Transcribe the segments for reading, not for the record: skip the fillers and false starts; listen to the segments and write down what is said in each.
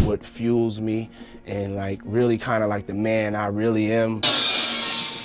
what fuels me and like really kind of like the man I really am.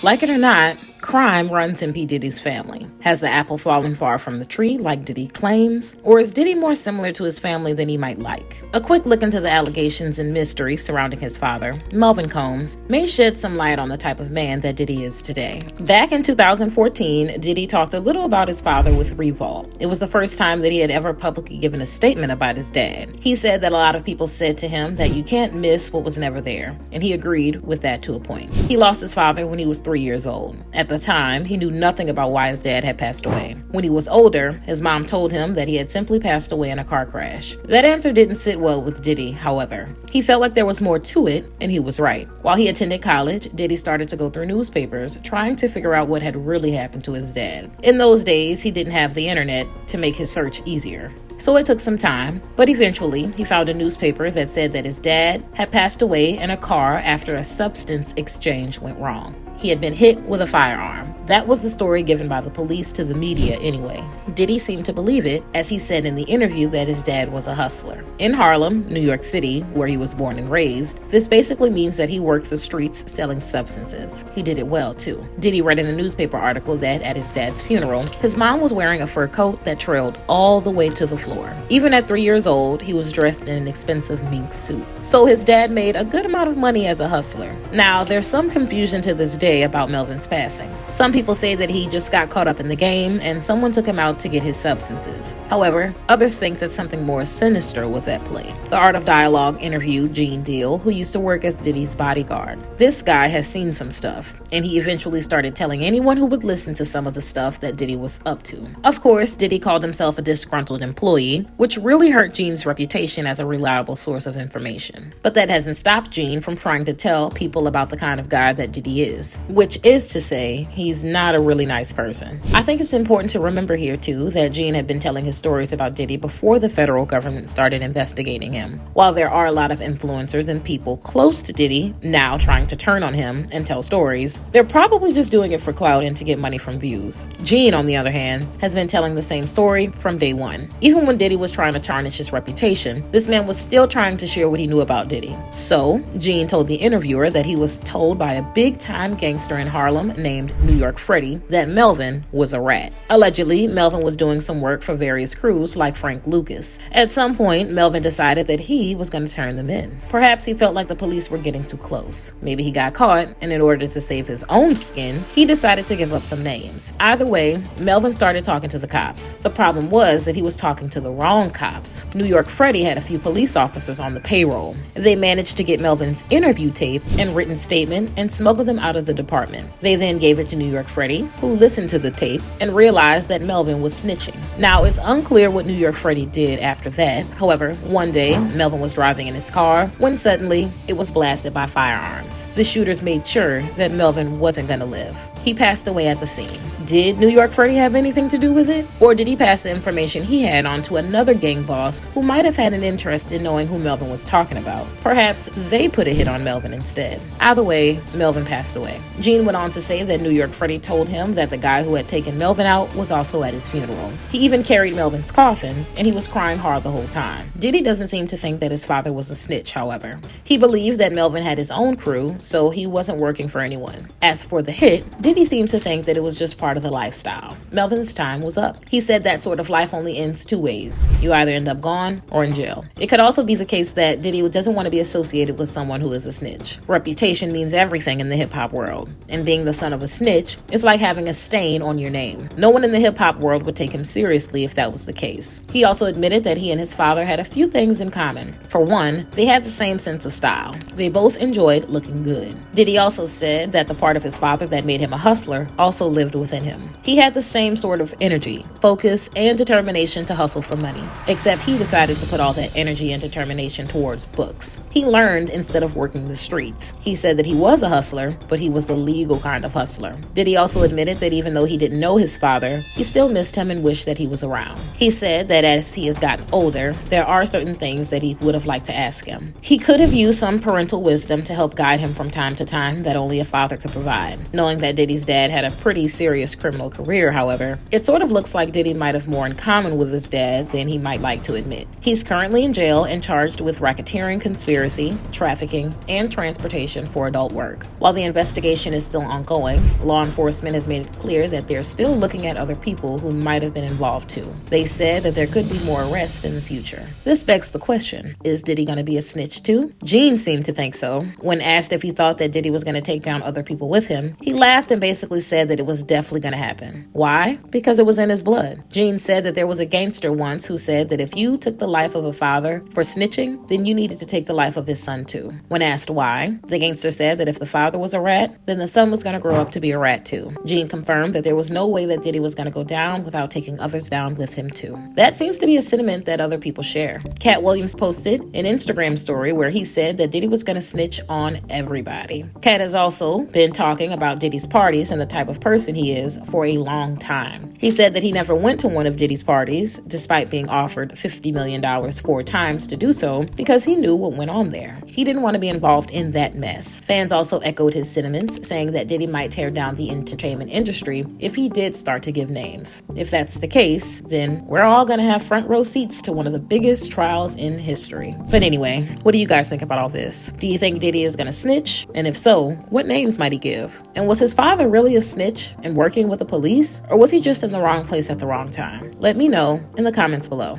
Like it or not, crime runs in P. Diddy's family. Has the apple fallen far from the tree, like Diddy claims? Or is Diddy more similar to his family than he might like? A quick look into the allegations and mystery surrounding his father, Melvin Combs, may shed some light on the type of man that Diddy is today. Back in 2014, Diddy talked a little about his father with REVOLT. It was the first time that he had ever publicly given a statement about his dad. He said that a lot of people said to him that you can't miss what was never there, and he agreed with that to a point. He lost his father when he was 3 years old. At the time, he knew nothing about why his dad had passed away. When he was older, his mom told him that he had simply passed away in a car crash. That answer didn't sit well with Diddy, however. He felt like there was more to it, and he was right. While he attended college, Diddy started to go through newspapers, trying to figure out what had really happened to his dad. In those days, he didn't have the internet to make his search easier. So it took some time, but eventually he found a newspaper that said that his dad had passed away in a car after a substance exchange went wrong. He had been hit with a firearm. That was the story given by the police to the media anyway. Diddy seemed to believe it, as he said in the interview that his dad was a hustler. In Harlem, New York City, where he was born and raised, this basically means that he worked the streets selling substances. He did it well, too. Diddy read in a newspaper article that at his dad's funeral, his mom was wearing a fur coat that trailed all the way to the floor. Even at 3 years old, he was dressed in an expensive mink suit. So his dad made a good amount of money as a hustler. Now, there's some confusion to this day about Melvin's passing. Some people say that he just got caught up in the game and someone took him out to get his substances. However, others think that something more sinister was at play. The Art of Dialogue interviewed Gene Deal, who used to work as Diddy's bodyguard. This guy has seen some stuff, and he eventually started telling anyone who would listen to some of the stuff that Diddy was up to. Of course, Diddy called himself a disgruntled employee, which really hurt Gene's reputation as a reliable source of information. But that hasn't stopped Gene from trying to tell people about the kind of guy that Diddy is. Which is to say, he's not a really nice person. I think it's important to remember here, too, that Gene had been telling his stories about Diddy before the federal government started investigating him. While there are a lot of influencers and people close to Diddy now trying to turn on him and tell stories, they're probably just doing it for clout and to get money from views. Gene, on the other hand, has been telling the same story from day one. Even when Diddy was trying to tarnish his reputation, this man was still trying to share what he knew about Diddy. So, Gene told the interviewer that he was told by a big-time gangster in Harlem named New York Freddie that Melvin was a rat. Allegedly, Melvin was doing some work for various crews like Frank Lucas. At some point, Melvin decided that he was going to turn them in. Perhaps he felt like the police were getting too close. Maybe he got caught, and in order to save his own skin, he decided to give up some names. Either way, Melvin started talking to the cops. The problem was that he was talking to the wrong cops. New York Freddie had a few police officers on the payroll. They managed to get Melvin's interview tape and written statement and smuggle them out of the department. They then gave it to New York Freddie, who listened to the tape and realized that Melvin was snitching. Now, it's unclear what New York Freddie did after that. However, one day, Melvin was driving in his car when suddenly it was blasted by firearms. The shooters made sure that Melvin wasn't going to live. He passed away at the scene. Did New York Freddie have anything to do with it? Or did he pass the information he had on to another gang boss who might have had an interest in knowing who Melvin was talking about? Perhaps they put a hit on Melvin instead. Either way, Melvin passed away. Gene went on to say that New York Freddie told him that the guy who had taken Melvin out was also at his funeral. He even carried Melvin's coffin, and he was crying hard the whole time. Diddy doesn't seem to think that his father was a snitch, however. He believed that Melvin had his own crew, so he wasn't working for anyone. As for the hit, Diddy seems to think that it was just part of the lifestyle. Melvin's time was up. He said that sort of life only ends two ways. You either end up gone or in jail. It could also be the case that Diddy doesn't want to be associated with someone who is a snitch. Reputation means everything in the hip-hop world, and being the son of a snitch is like having a stain on your name. No one in the hip-hop world would take him seriously if that was the case. He also admitted that he and his father had a few things in common. For one, they had the same sense of style. They both enjoyed looking good. Diddy also said that the part of his father that made him a hustler also lived within him. He had the same sort of energy, focus, and determination to hustle for money, except he decided to put all that energy and determination towards books. He learned instead of working the streets. He said that he was a hustler, but he was the legal kind of hustler. Diddy also admitted that even though he didn't know his father, he still missed him and wished that he was around. He said that as he has gotten older, there are certain things that he would have liked to ask him. He could have used some parental wisdom to help guide him from time to time that only a father could provide. Knowing that Diddy Diddy's dad had a pretty serious criminal career, however, it sort of looks like Diddy might have more in common with his dad than he might like to admit. He's currently in jail and charged with racketeering, conspiracy, trafficking, and transportation for adult work. While the investigation is still ongoing, law enforcement has made it clear that they're still looking at other people who might have been involved too. They said that there could be more arrests in the future. This begs the question, is Diddy going to be a snitch too? Gene seemed to think so. When asked if he thought that Diddy was going to take down other people with him, he laughed and basically said that it was definitely going to happen. Why? Because it was in his blood. Gene said that there was a gangster once who said that if you took the life of a father for snitching, then you needed to take the life of his son too. When asked why, the gangster said that if the father was a rat, then the son was going to grow up to be a rat too. Gene confirmed that there was no way that Diddy was going to go down without taking others down with him too. That seems to be a sentiment that other people share. Cat Williams posted an Instagram story where he said that Diddy was going to snitch on everybody. Cat has also been talking about Diddy's parties and the type of person he is for a long time. He said that he never went to one of Diddy's parties, despite being offered $50 million 4 times to do so, because he knew what went on there. He didn't want to be involved in that mess. Fans also echoed his sentiments, saying that Diddy might tear down the entertainment industry if he did start to give names. If that's the case, then we're all going to have front row seats to one of the biggest trials in history. But anyway, what do you guys think about all this? Do you think Diddy is going to snitch? And if so, what names might he give? And was his father really a snitch and working with the police? Or was he just in the wrong place at the wrong time? Let me know in the comments below.